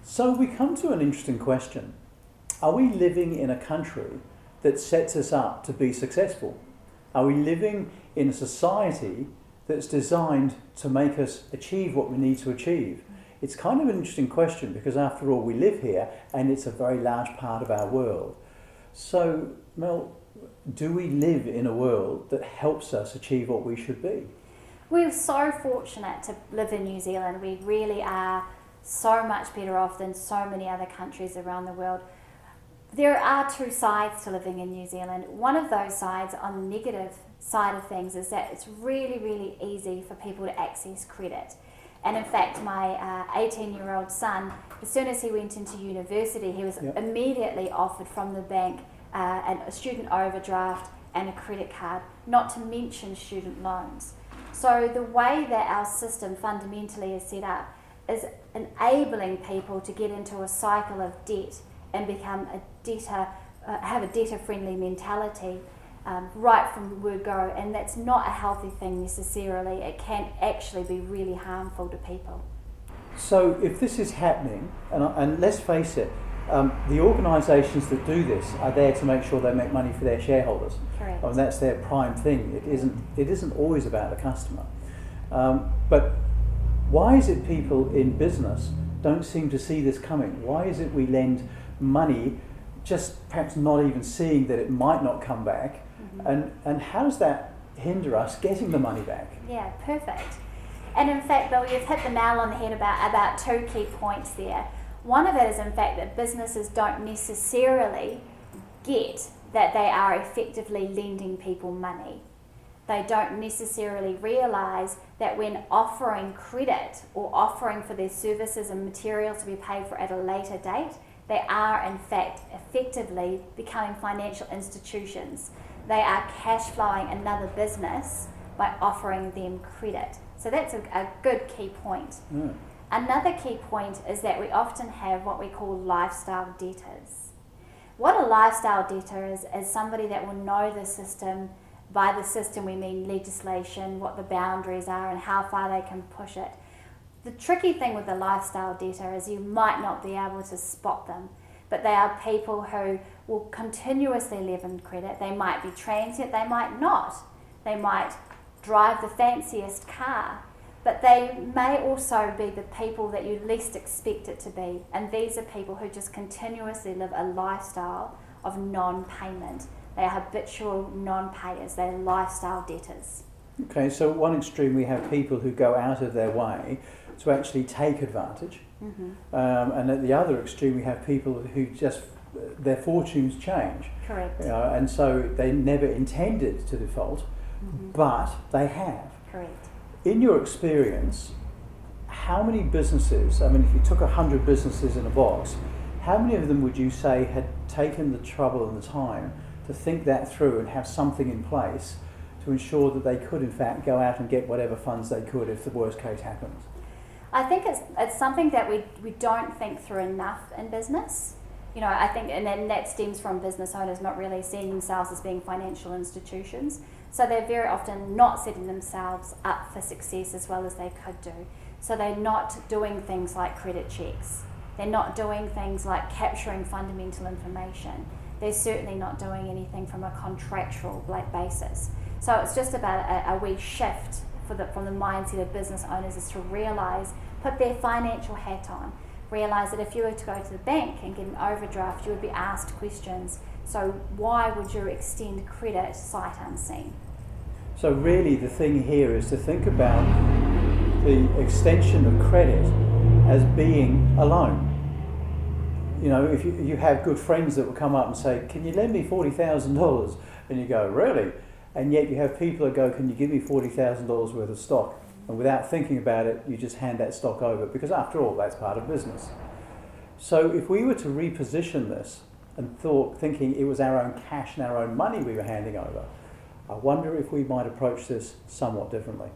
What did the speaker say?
So we come to an interesting question. Are we living in a country that sets us up to be successful? Are we living in a society that's designed to make us achieve what we need to achieve? It's kind of an interesting question because after all we live here and it's a very large part of our world. So Mel, do we live in a world that helps us achieve what we should be? We're so fortunate to live in New Zealand. We really are so much better off than so many other countries around the world. There are two sides to living in New Zealand. One of those sides, on the negative side of things, is that it's really, really easy for people to access credit. And in fact, my 18-year-old son, as soon as he went into university, he was immediately offered from the bank a student overdraft and a credit card, not to mention student loans. So the way that our system fundamentally is set up is enabling people to get into a cycle of debt and become a debtor, have a debtor-friendly mentality right from the word go, and that's not a healthy thing necessarily. It can actually be really harmful to people. So if this is happening, and let's face it, the organisations that do this are there to make sure they make money for their shareholders. Correct. And that's their prime thing. It isn't always about the customer. But why is it people in business don't seem to see this coming? Why is it we lend money just perhaps not even seeing that it might not come back? And how does that hinder us getting the money back? Yeah, perfect. And in fact, Bill, you've hit the nail on the head about two key points there. One of it is, in fact, that businesses don't necessarily get that they are effectively lending people money. They don't necessarily realise that when offering credit or offering for their services and materials to be paid for at a later date, they are in fact effectively becoming financial institutions. They are cash flowing another business by offering them credit. So that's a good key point. Mm. Another key point is that we often have what we call lifestyle debtors. What a lifestyle debtor is somebody that will know the system. By the system we mean legislation, what the boundaries are and how far they can push it. The tricky thing with the lifestyle debtor is you might not be able to spot them, but they are people who will continuously live in credit. They might be transient, they might not. They might drive the fanciest car, but they may also be the people that you least expect it to be. And these are people who just continuously live a lifestyle of non-payment. They are habitual non-payers. They're lifestyle debtors. Okay, so at one extreme we have people who go out of their way to actually take advantage, and at the other extreme we have people who just their fortunes change. Correct. And so they never intended to default, but they have. Correct. In your experience, how many businesses, I mean if you took 100 businesses in a box, how many of them would you say had taken the trouble and the time to think that through and have something in place to ensure that they could in fact go out and get whatever funds they could if the worst case happens? I think it's something that we don't think through enough in business. You know, I think, and then that stems from business owners not really seeing themselves as being financial institutions. So they're very often not setting themselves up for success as well as they could do. So they're not doing things like credit checks. They're not doing things like capturing fundamental information. They're certainly not doing anything from a contractual basis. So it's just about a wee shift from the mindset of business owners is to realise, put their financial hat on, realise that if you were to go to the bank and get an overdraft, you would be asked questions. So why would you extend credit sight unseen? So really the thing here is to think about the extension of credit as being a loan. You know, if you have good friends that will come up and say, can you lend me $40,000? And you go, really? And yet you have people that go, can you give me $40,000 worth of stock? And without thinking about it, you just hand that stock over, because after all, that's part of business. So if we were to reposition this and thinking it was our own cash and our own money we were handing over, I wonder if we might approach this somewhat differently.